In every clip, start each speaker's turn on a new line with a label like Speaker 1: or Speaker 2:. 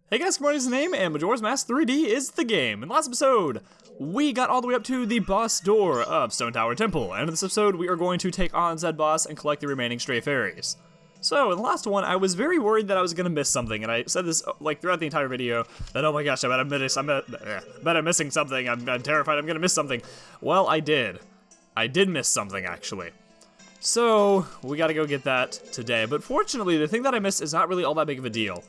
Speaker 1: Hey guys, good morning, is the name, and Majora's Mask 3D is the game. In the last episode, we got all the way up to the boss door of Stone Tower Temple, and in this episode, we are going to take on said boss and collect the remaining stray fairies. So, in the last one, I was very worried that I was going to miss something, and I said this, like, throughout the entire video, that, oh my gosh, I bet I'm missing something, I'm terrified I'm going to miss something. Well, I did. I did miss something, actually. So, we gotta go get that today, but fortunately, the thing that I missed is not really all that big of a deal.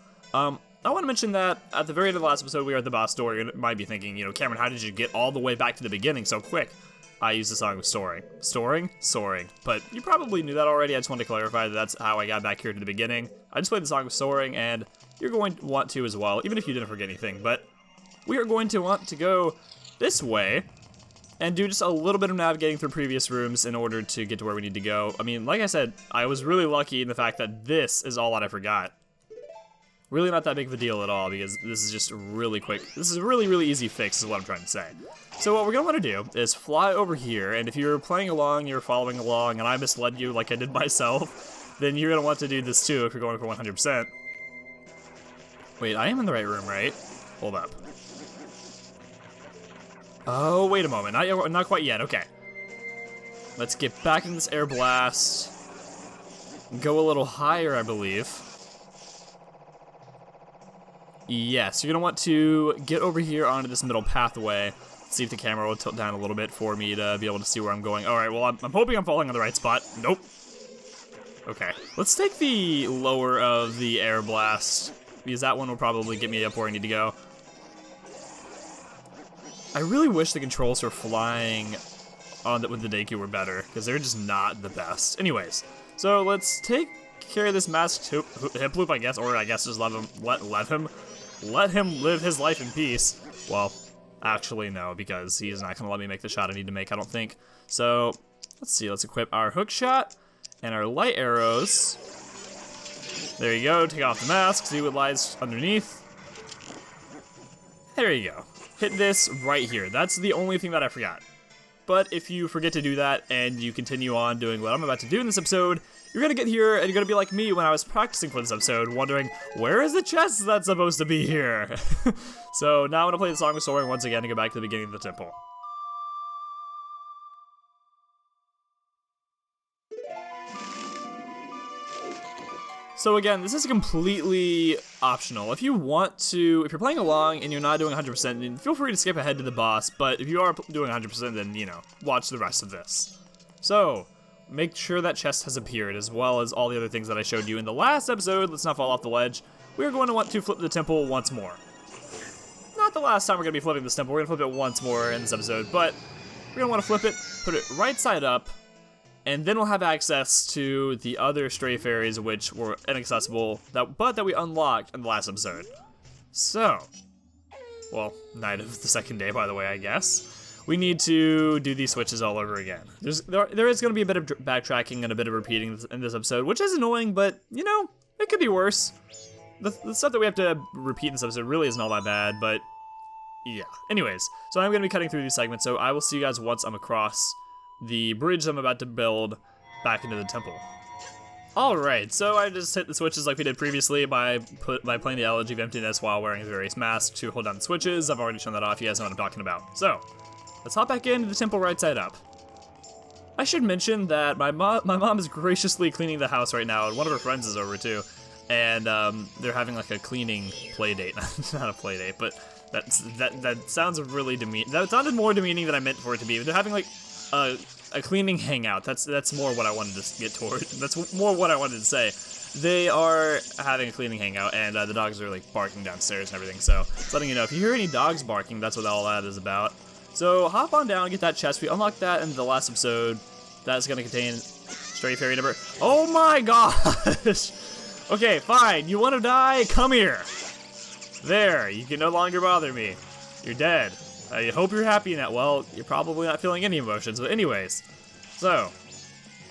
Speaker 1: I want to mention that at the very end of the last episode, we were at the boss door. You might be thinking, you know, Cameron, how did you get all the way back to the beginning so quick? I used the song of soaring. Soaring. But you probably knew that already. I just wanted to clarify that that's how I got back here to the beginning. I just played the song of soaring, and you're going to want to as well, even if you didn't forget anything. But we are going to want to go this way and do just a little bit of navigating through previous rooms in order to get to where we need to go. I mean, like I said, I was really lucky in the fact that this is all that I forgot. Really not that big of a deal at all, because this is just really quick. This is a really easy fix is what I'm trying to say. So what we're going to want to do is fly over here, and if you're playing along, you're following along, and I misled you like I did myself, then you're going to want to do this too if you're going for 100%. Wait, I am in the right room, right? Hold up. Oh, wait a moment. Not quite yet. Okay. Let's get back in this air blast. Go a little higher, I believe. Yes, you're going to want to get over here onto this middle pathway. See if the camera will tilt down a little bit for me to be able to see where I'm going. Alright, well, I'm hoping I'm falling on the right spot. Nope. Okay. Let's take the lower of the air blast, because that one will probably get me up where I need to go. I really wish the controls for flying with the deku were better, because they're just not the best. Anyways, so let's take care of this masked hip loop, I guess, or I guess just let him live his life in peace. Well, actually no, because he's not gonna let me make the shot I need to make, I don't think. So, let's see, let's equip our hook shot and our light arrows. There you go, take off the mask, see what lies underneath. There you go. Hit this right here. That's the only thing that I forgot. But if you forget to do that and you continue on doing what I'm about to do in this episode, you're gonna get here and you're gonna be like me when I was practicing for this episode, wondering, where is the chest that's supposed to be here? So now I'm gonna play the Song of Soaring once again and go back to the beginning of the temple. So again, this is completely optional. If you're playing along and you're not doing 100%, then feel free to skip ahead to the boss, but if you are doing 100%, then, you know, watch the rest of this. So, make sure that chest has appeared, as well as all the other things that I showed you in the last episode. Let's not fall off the ledge. We're going to want to flip the temple once more. Not the last time we're going to be flipping this temple, we're going to flip it once more in this episode, but we're going to want to flip it, put it right side up, and then we'll have access to the other stray fairies which were inaccessible, but that we unlocked in the last episode. So, well, night of the second day, by the way, I guess. We need to do these switches all over again. There is going to be a bit of backtracking and a bit of repeating in this episode, which is annoying, but, you know, it could be worse. The stuff that we have to repeat in this episode really isn't all that bad, but yeah. Anyways, so I'm going to be cutting through these segments, so I will see you guys once I'm across the bridge I'm about to build back into the temple. Alright, so I just hit the switches like we did previously by playing the Elegy of Emptiness while wearing the various masks to hold down the switches. I've already shown that off, you guys know what I'm talking about. So, let's hop back into the temple right side up. I should mention that my mom is graciously cleaning the house right now, and one of her friends is over too. And they're having like a cleaning play date. Not a play date, but that sounds really demeaning. That sounded more demeaning than I meant for it to be. They're having like a cleaning hangout. That's more what I wanted to get toward. That's more what I wanted to say. They are having a cleaning hangout, and the dogs are like barking downstairs and everything. So just letting you know, if you hear any dogs barking, that's what all that is about. So hop on down and get that chest. We unlocked that in the last episode. That's gonna contain stray fairy number. Oh my gosh! Okay, fine. You want to die? Come here. There. You can no longer bother me. You're dead. I hope you're happy in that. Well, you're probably not feeling any emotions, but anyways. So,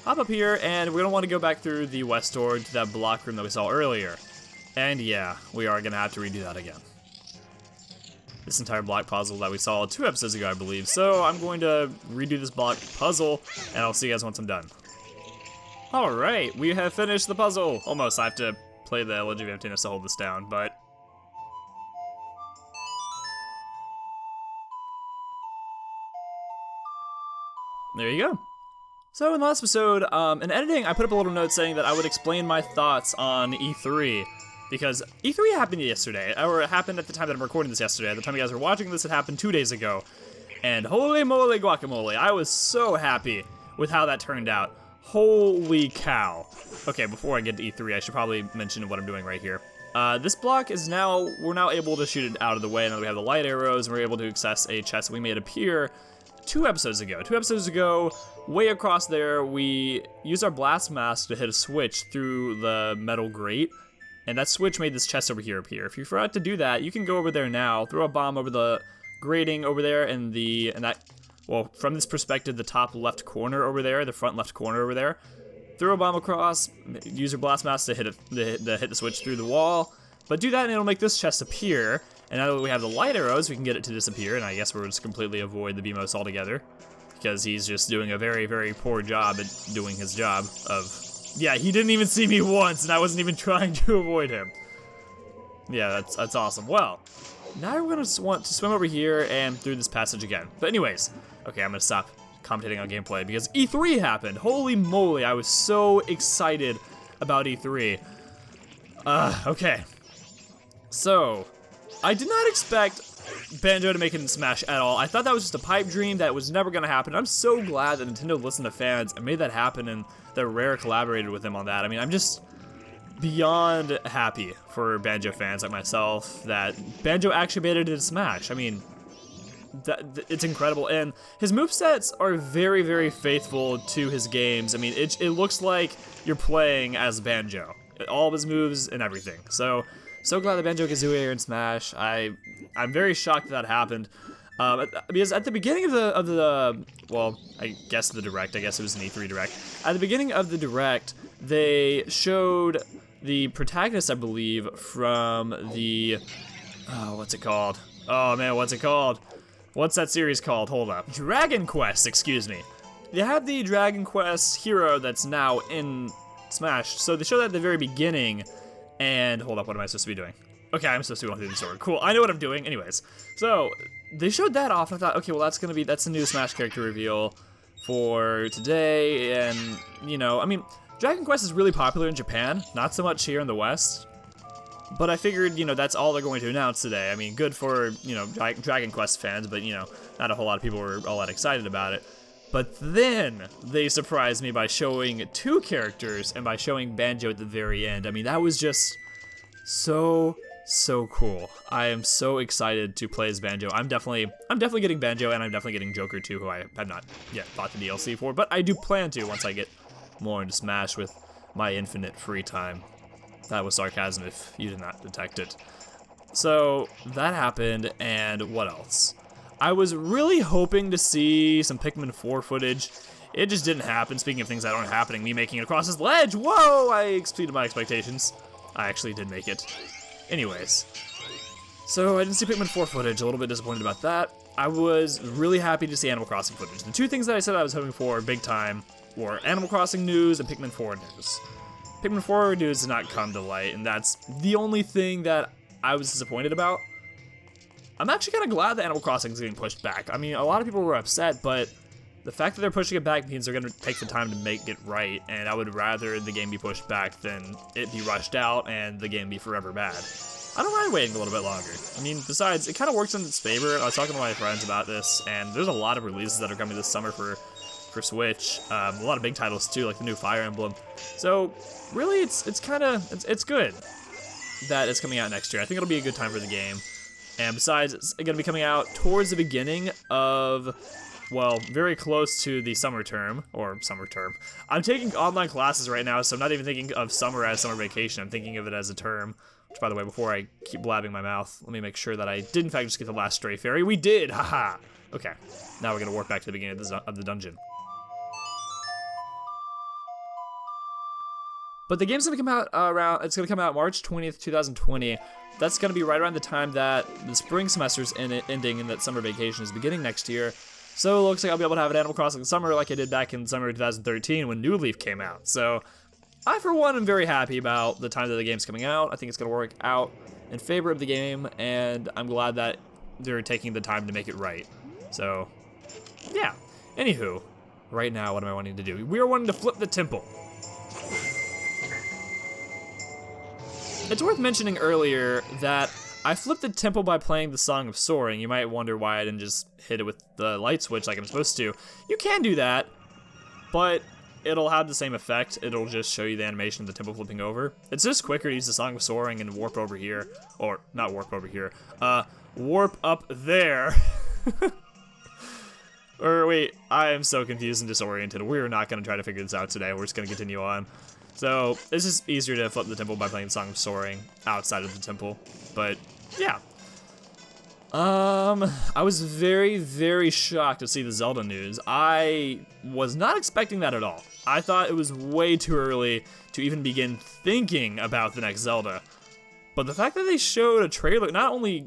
Speaker 1: hop up here, and we're going to want to go back through the west door to that block room that we saw earlier. And yeah, we are going to have to redo that again. This entire block puzzle that we saw 2 episodes ago, I believe. So, I'm going to redo this block puzzle, and I'll see you guys once I'm done. Alright, we have finished the puzzle. Almost. I have to play the Elegy of Emptiness to hold this down, but there you go. So in the last episode, in editing, I put up a little note saying that I would explain my thoughts on E3, because E3 happened yesterday, or it happened at the time that I'm recording this yesterday. At the time you guys were watching this, it happened 2 days ago. And holy moly guacamole, I was so happy with how that turned out. Holy cow. Okay, before I get to E3, I should probably mention what I'm doing right here. This block is we're now able to shoot it out of the way now that we have the light arrows, and we're able to access a chest that we made appear 2 episodes ago. 2 episodes ago, way across there, we used our blast mask to hit a switch through the metal grate, and that switch made this chest over here appear. If you forgot to do that, you can go over there now, throw a bomb over the grating over there, and well, from this perspective, the top left corner over there, the front left corner over there. Throw a bomb across, use your blast mask to hit the switch through the wall, but do that and it'll make this chest appear. And now that we have the light arrows, we can get it to disappear, and I guess we'll just completely avoid the BMOS altogether, because he's just doing a very, very poor job at doing his job of... Yeah, he didn't even see me once, and I wasn't even trying to avoid him. Yeah, that's awesome. Well, now we're going to want to swim over here and through this passage again. But anyways, okay, I'm going to stop commentating on gameplay, because E3 happened. Holy moly, I was so excited about E3. Okay. So, I did not expect Banjo to make it in Smash at all. I thought that was just a pipe dream that was never going to happen. I'm so glad that Nintendo listened to fans and made that happen, and that Rare collaborated with them on that. I mean, I'm just beyond happy for Banjo fans like myself that Banjo actually made it in Smash. I mean, it's incredible, and his movesets are very, very faithful to his games. I mean, it looks like you're playing as Banjo, all of his moves and everything. So glad that Banjo-Kazooie are in Smash. I'm very shocked that happened, because at the beginning of the well, I guess the Direct, I guess it was an E3 Direct. At the beginning of the Direct, they showed the protagonist, I believe, from the what's it called? Oh man, what's it called? What's that series called? Hold up. Dragon Quest, excuse me. They have the Dragon Quest hero that's now in Smash. So they show that at the very beginning. And hold up, what am I supposed to be doing? Okay, I'm supposed to be going through the sword. Cool, I know what I'm doing. Anyways, so they showed that off, and I thought, okay, well that's the new Smash character reveal for today. And you know, I mean, Dragon Quest is really popular in Japan, not so much here in the West. But I figured, you know, that's all they're going to announce today. I mean, good for, you know, Dragon Quest fans, but, you know, not a whole lot of people were all that excited about it. But then they surprised me by showing 2 characters and by showing Banjo at the very end. I mean, that was just so cool. I am so excited to play as Banjo. I'm definitely getting Banjo, and I'm definitely getting Joker too, who I have not yet bought the DLC for, but I do plan to once I get more into Smash with my infinite free time. That was sarcasm if you did not detect it. So that happened, and what else? I was really hoping to see some Pikmin 4 footage. It just didn't happen. Speaking of things that aren't happening, me making it across this ledge, whoa, I exceeded my expectations. I actually did make it. Anyways, so I didn't see Pikmin 4 footage, a little bit disappointed about that. I was really happy to see Animal Crossing footage. The 2 things that I said I was hoping for big time were Animal Crossing news and Pikmin 4 news. Pikmin 4 news did not come to light, and that's the only thing that I was disappointed about. I'm actually kind of glad that Animal Crossing is getting pushed back. I mean, a lot of people were upset, but the fact that they're pushing it back means they're going to take the time to make it right, and I would rather the game be pushed back than it be rushed out and the game be forever bad. I don't mind waiting a little bit longer. I mean, besides, it kind of works in its favor. I was talking to my friends about this, and there's a lot of releases that are coming this summer for Switch. A lot of big titles too, like the new Fire Emblem. So really, it's good that it's coming out next year. I think it'll be a good time for the game. And besides, it's going to be coming out towards the beginning of, well, very close to the summer term. I'm taking online classes right now, so I'm not even thinking of summer as summer vacation. I'm thinking of it as a term. Which, by the way, before I keep blabbing my mouth, let me make sure that I did in fact just get the last stray fairy. We did! Haha! Okay, now we're going to warp back to the beginning of the dungeon. But the game's going to come out it's going to come out March 20th, 2020. That's going to be right around the time that the spring semester's ending and that summer vacation is beginning next year. So it looks like I'll be able to have an Animal Crossing summer like I did back in summer 2013 when New Leaf came out. So I, for one, am very happy about the time that the game's coming out. I think it's going to work out in favor of the game, and I'm glad that they're taking the time to make it right. So, yeah. Anywho, right now, what am I wanting to do? We are wanting to flip the temple. It's worth mentioning earlier that I flipped the temple by playing the Song of Soaring. You might wonder why I didn't just hit it with the light switch like I'm supposed to. You can do that, but it'll have the same effect. It'll just show you the animation of the temple flipping over. It's just quicker to use the Song of Soaring and warp over here. Or, not warp over here. Warp up there. Or wait, I am so confused and disoriented. We're not going to try to figure this out today. We're just going to continue on. So, it's just easier to flip the temple by playing the Song of Soaring outside of the temple. But, yeah. I was very, very shocked to see the Zelda news. I was not expecting that at all. I thought it was way too early to even begin thinking about the next Zelda. But the fact that they showed a trailer, not only,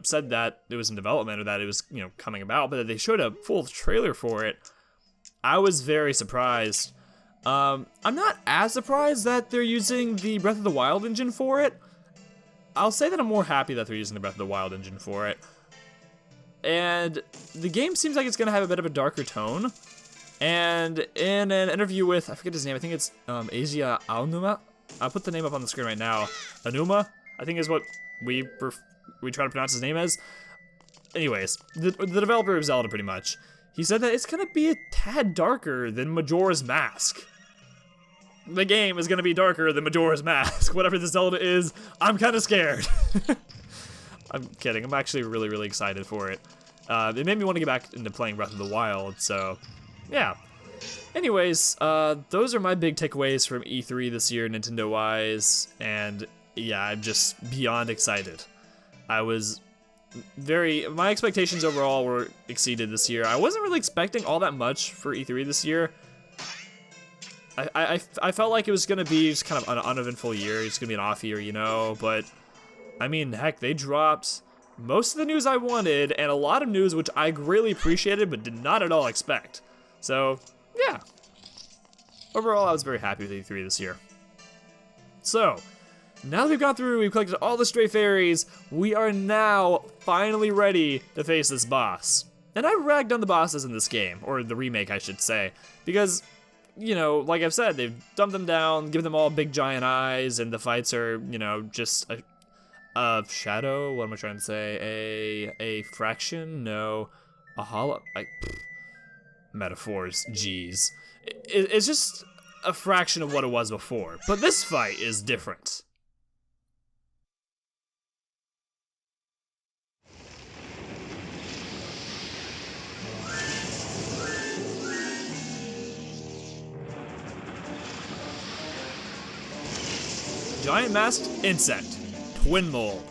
Speaker 1: said that it was in development or that it was, coming about, but that they showed a full trailer for it, I was very surprised. I'm not as surprised that they're using the Breath of the Wild engine for it. I'll say that I'm more happy that they're using the Breath of the Wild engine for it. And the game seems like it's going to have a bit of a darker tone. And in an interview with, I forget his name, I think it's Asia Aonuma. I'll put the name up on the screen right now. Anuma, I think is what we try to pronounce his name as. Anyways, the developer of Zelda pretty much. He said that it's going to be a tad darker than Majora's Mask. The game is going to be darker than Majora's Mask. Whatever the Zelda is, I'm kind of scared. I'm kidding. I'm actually really, really excited for it. It made me want to get back into playing Breath of the Wild, so yeah. Anyways, those are my big takeaways from E3 this year, Nintendo-wise, and yeah, I'm just beyond excited. My expectations overall were exceeded this year. I wasn't really expecting all that much for E3 this year. I felt like it was going to be just kind of an uneventful year. It's going to be an off year, but I mean, heck, they dropped most of the news I wanted and a lot of news which I greatly appreciated but did not at all expect. So, yeah. Overall, I was very happy with E3 this year. So, now that we've gone through, we've collected all the stray fairies, we are now finally ready to face this boss. And I ragged on the bosses in this game, or the remake, I should say, because like I've said, they've dumped them down, given them all big giant eyes, and the fights are, just a shadow. What am I trying to say? A fraction? No, a hollow. Metaphors. Jeez, it's just a fraction of what it was before. But this fight is different. Giant masked insect, Twinmold.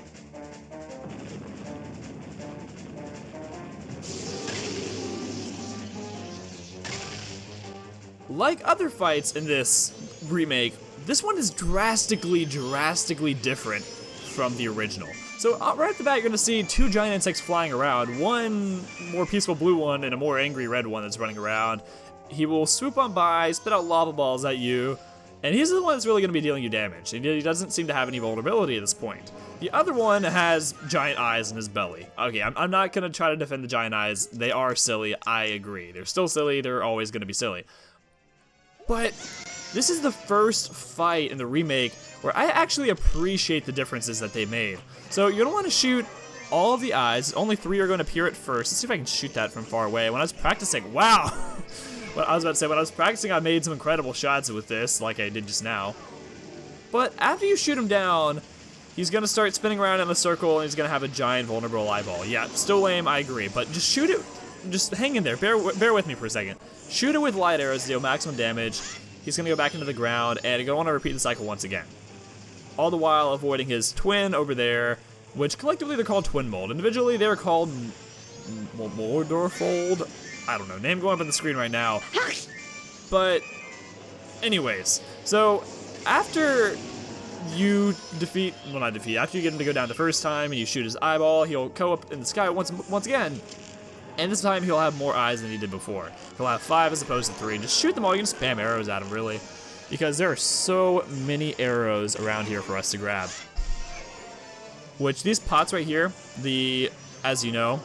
Speaker 1: Like other fights in this remake, this one is drastically different from the original. So right off the bat, you're gonna see two giant insects flying around, one more peaceful blue one and a more angry red one that's running around. He will swoop on by, spit out lava balls at you, and he's the one that's really going to be dealing you damage. He doesn't seem to have any vulnerability at this point. The other one has giant eyes in his belly. Okay, I'm not going to try to defend the giant eyes. They are silly, I agree. They're still silly, they're always going to be silly. But this is the first fight in the remake where I actually appreciate the differences that they made. So you're going to want to shoot all of the eyes. Only 3 are going to appear at first. Let's see if I can shoot that from far away. When I was practicing, wow! What I was about to say, when I was practicing, I made some incredible shots with this, like I did just now. But after you shoot him down, he's gonna start spinning around in a circle, and he's gonna have a giant vulnerable eyeball. Yeah, still lame, I agree, but just shoot it, just hang in there, bear with me for a second. Shoot it with light arrows to deal maximum damage. He's gonna go back into the ground, and you're gonna wanna repeat the cycle once again. All the while avoiding his twin over there, which collectively they're called Twinmold. Individually, they're called Mordorfold. I don't know, name going up on the screen right now. But anyways, so after you after you get him to go down the first time and you shoot his eyeball, he'll go up in the sky once again. And this time he'll have more eyes than he did before. He'll have 5 as opposed to 3. And just shoot them all, you can spam arrows at him really. Because there are so many arrows around here for us to grab. Which these pots right here, as you know,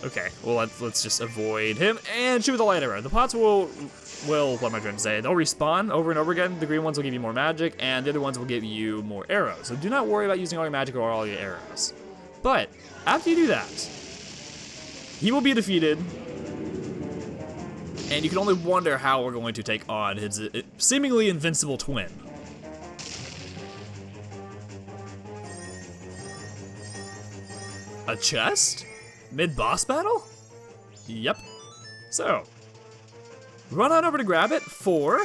Speaker 1: Okay, well, let's just avoid him and shoot with a light arrow. The pots will, what am I trying to say? They'll respawn over and over again. The green ones will give you more magic, and the other ones will give you more arrows. So do not worry about using all your magic or all your arrows. But after you do that, he will be defeated, and you can only wonder how we're going to take on his seemingly invincible twin. A chest? Mid-boss battle? Yep. So, run on over to grab it for...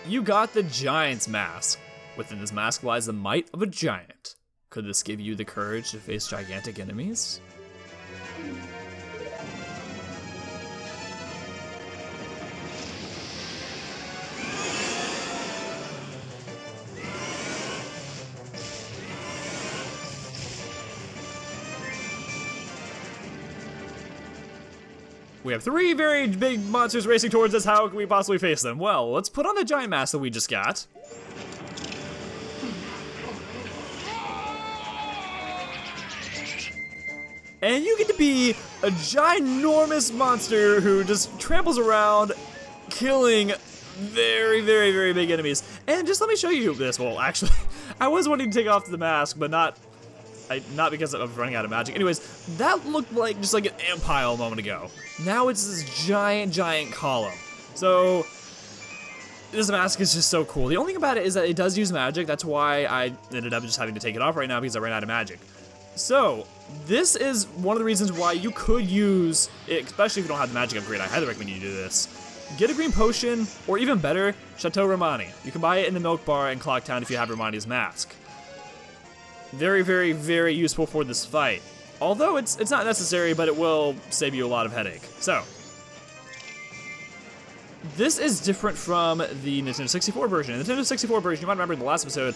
Speaker 1: You got the Giant's Mask. Within this mask lies the might of a giant. Could this give you the courage to face gigantic enemies? We have 3 very big monsters racing towards us. How can we possibly face them? Well, let's put on the giant mask that we just got. And you get to be a ginormous monster who just tramples around, killing very, very, very big enemies. And just let me show you this. Well, actually, I was wanting to take off the mask, but not because of running out of magic. Anyways, that looked like just like an ant pile a moment ago. Now it's this giant column. So this mask is just so cool. The only thing about it is that it does use magic. That's why I ended up just having to take it off right now, because I ran out of magic. So this is one of the reasons why you could use it, especially if you don't have the magic upgrade. I highly recommend you do this. Get a green potion, or even better, Chateau Romani. You can buy it in the milk bar in Clocktown if you have Romani's mask. Very, very, very useful for this fight. Although it's not necessary, but it will save you a lot of headache. So, this is different from the Nintendo 64 version. The Nintendo 64 version, you might remember in the last episode,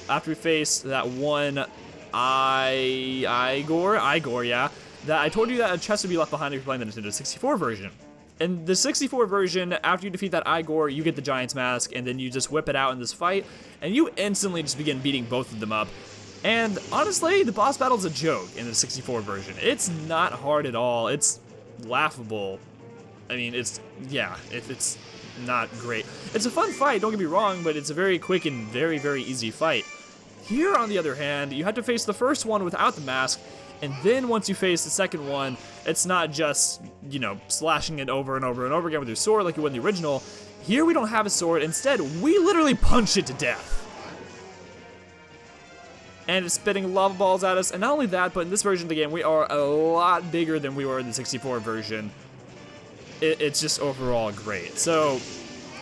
Speaker 1: after we faced that one Igor, yeah, that I told you that a chest would be left behind if you're playing the Nintendo 64 version. In the 64 version, after you defeat that Igor, you get the Giant's Mask, and then you just whip it out in this fight, and you instantly just begin beating both of them up. And honestly, the boss battle's a joke in the 64 version. It's not hard at all. It's laughable. I mean, it's not great. It's a fun fight, don't get me wrong, but it's a very quick and very, very easy fight. Here, on the other hand, you have to face the first one without the mask, and then once you face the second one, it's not just, you know, slashing it over and over and over again with your sword like you would in the original. Here we don't have a sword. Instead, we literally punch it to death. And it's spitting lava balls at us. And not only that, but in this version of the game, we are a lot bigger than we were in the 64 version. It's just overall great. So,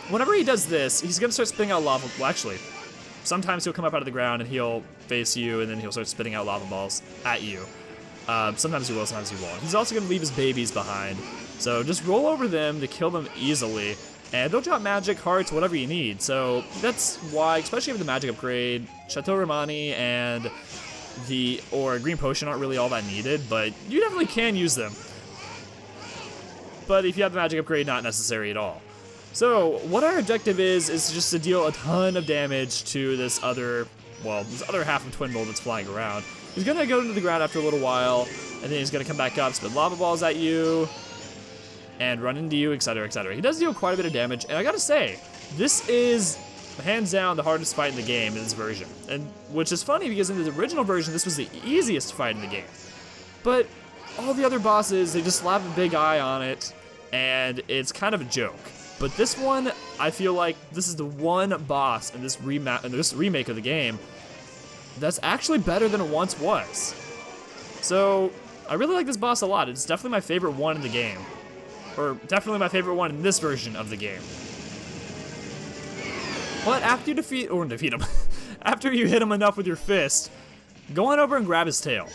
Speaker 1: whenever he does this, he's going to start spitting out lava. Well, actually, sometimes he'll come up out of the ground and he'll face you, and then he'll start spitting out lava balls at you. Sometimes he will, sometimes he won't. He's also going to leave his babies behind. So just roll over them to kill them easily. And they'll drop magic, hearts, whatever you need. So that's why, especially with the magic upgrade, Chateau Romani and or Green Potion aren't really all that needed, but you definitely can use them. But if you have the magic upgrade, not necessary at all. So what our objective is just to deal a ton of damage to this other half of Twinmold that's flying around. He's gonna go into the ground after a little while, and then he's gonna come back up, spit lava balls at you, and run into you, etc., etc. He does deal quite a bit of damage, and I gotta say, this is hands down the hardest fight in the game in this version. And which is funny because in the original version, this was the easiest fight in the game. But all the other bosses, they just slap a big eye on it, and it's kind of a joke. But this one, I feel like this is the one boss in this remake of the game that's actually better than it once was. So I really like this boss a lot. It's definitely my favorite one in the game. Or definitely my favorite one in this version of the game. But after you defeat him, after you hit him enough with your fist, go on over and grab his tail.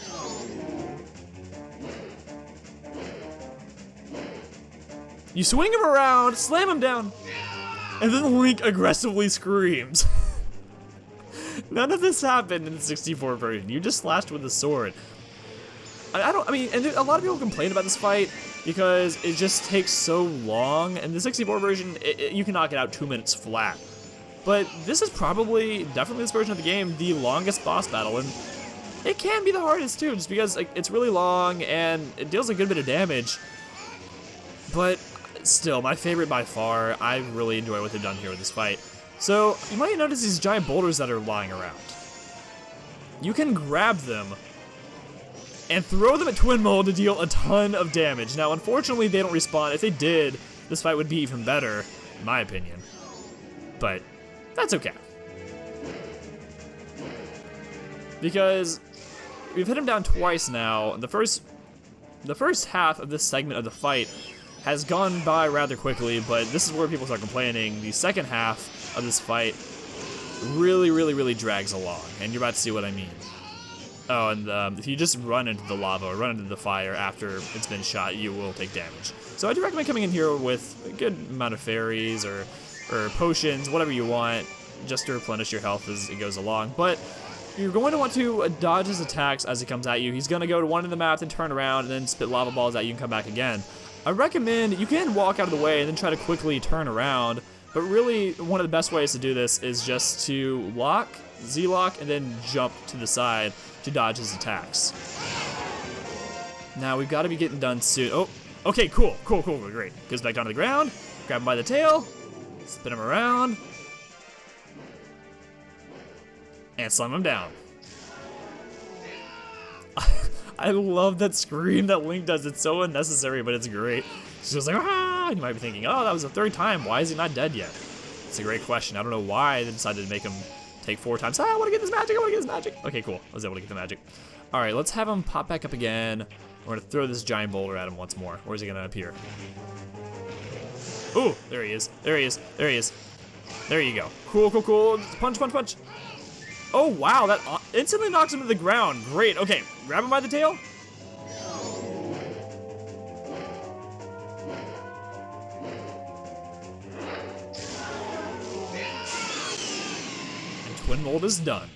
Speaker 1: You swing him around, slam him down, and then Link aggressively screams. None of this happened in the 64 version. You just slashed with a sword. And a lot of people complain about this fight because it just takes so long. In the 64 version, you can knock it out 2 minutes flat. But this is probably, definitely this version of the game, the longest boss battle, and it can be the hardest too, just because like, it's really long and it deals a good bit of damage. But still, my favorite by far. I really enjoy what they've done here with this fight. So you might notice these giant boulders that are lying around. You can grab them and throw them at Twinmold to deal a ton of damage. Now, unfortunately, they don't respawn. If they did, this fight would be even better, in my opinion. But that's okay. Because we've hit him down twice now. The first half of this segment of the fight has gone by rather quickly, but this is where people start complaining. The second half of this fight really drags along, and you're about to see what I mean. Oh, and if you just run into the lava or run into the fire after it's been shot, you will take damage. So I do recommend coming in here with a good amount of fairies or potions, whatever you want, just to replenish your health as it goes along. But you're going to want to dodge his attacks as he comes at you. He's going to go to one end of the map, then turn around, and then spit lava balls at you and come back again. I recommend you can walk out of the way and then try to quickly turn around, but really one of the best ways to do this is just to lock, Z-lock, and then jump to the side to dodge his attacks. Now we've got to be getting done soon. Oh, okay, cool, great. Goes back down to the ground, grab him by the tail, spin him around, and slam him down. I love that scream that Link does. It's so unnecessary, but it's great. She's just like, ah! And you might be thinking, oh, that was the third time. Why is he not dead yet? It's a great question. I don't know why they decided to make him take 4 times. Ah, I want to get this magic. I want to get this magic. Okay, cool. I was able to get the magic. All right, let's have him pop back up again. We're going to throw this giant boulder at him once more. Where's he going to appear? Ooh, there he is. There he is. There he is. There you go. Cool. Punch. Oh, wow, that instantly knocks him to the ground. Great, okay, grab him by the tail. And Twinmold is done.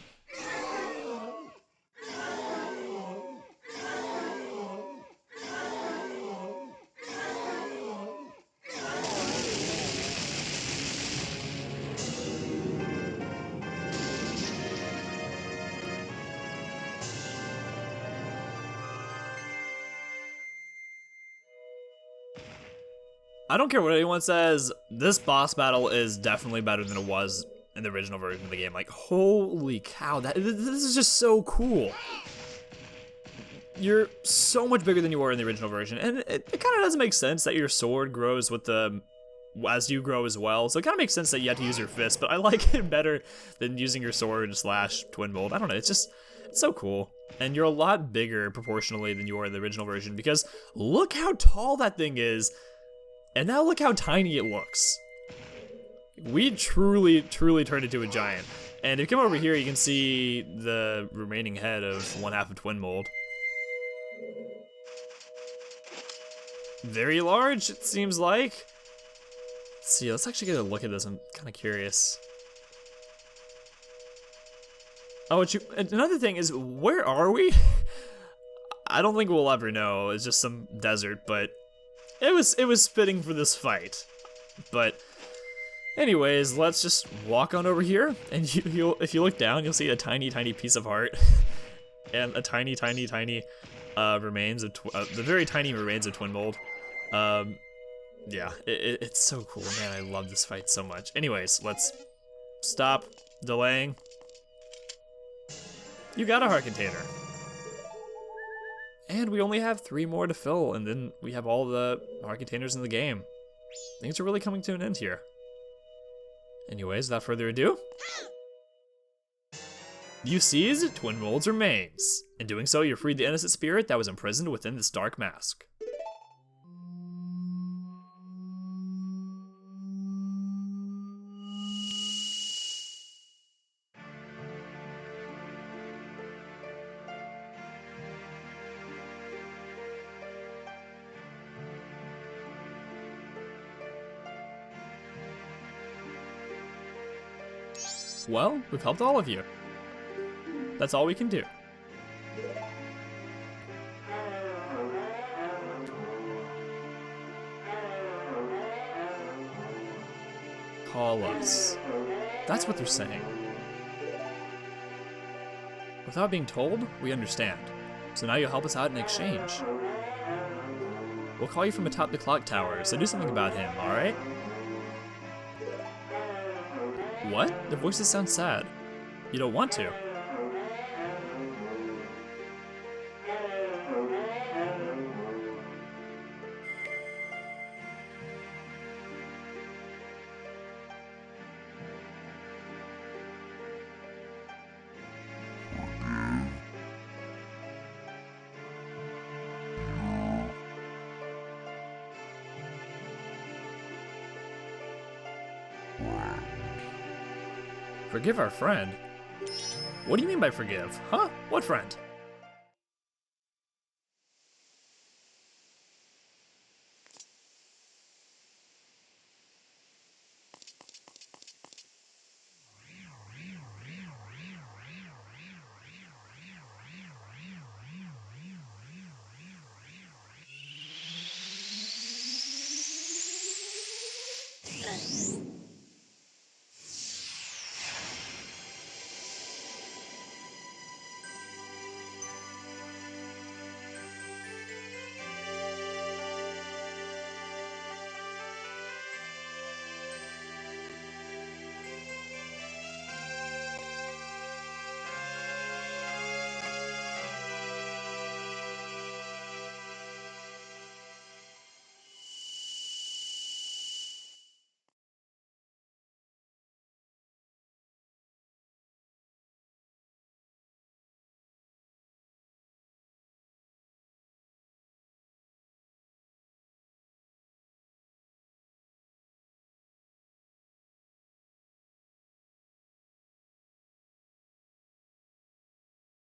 Speaker 1: I don't care what anyone says, this boss battle is definitely better than it was in the original version of the game. Like, holy cow, this is just so cool. You're so much bigger than you were in the original version, and it kind of doesn't make sense that your sword grows with as you grow as well, so it kind of makes sense that you have to use your fist, but I like it better than using your sword to slash Twinmold. I don't know, it's so cool. And you're a lot bigger proportionally than you were in the original version, because look how tall that thing is. And now look how tiny it looks. We truly turned into a giant. And if you come over here, you can see the remaining head of one half of Twinmold. Very large, it seems like. Let's see, let's actually get a look at this. I'm kind of curious. Oh, another thing is, where are we? I don't think we'll ever know. It's just some desert, but it was fitting for this fight. But anyways, let's just walk on over here, and if you look down, you'll see a tiny piece of heart, and a tiny remains of the very tiny remains of Twinmold. Yeah, it's so cool, man. I love this fight so much. Anyways, let's stop delaying. You got a heart container. And we only have 3 more to fill, and then we have all the heart containers in the game. Things are really coming to an end here. Anyways, without further ado, you seize Twinmold's remains. In doing so, you freed the innocent spirit that was imprisoned within this dark mask. Well, we've helped all of you. That's all we can do. call us. That's what they're saying. Without being told, we understand. So now you'll help us out in exchange. We'll call you from atop the clock tower, so do something about him, alright? What? The voices sound sad. You don't want to. Forgive our friend? What do you mean by forgive? Huh? What friend?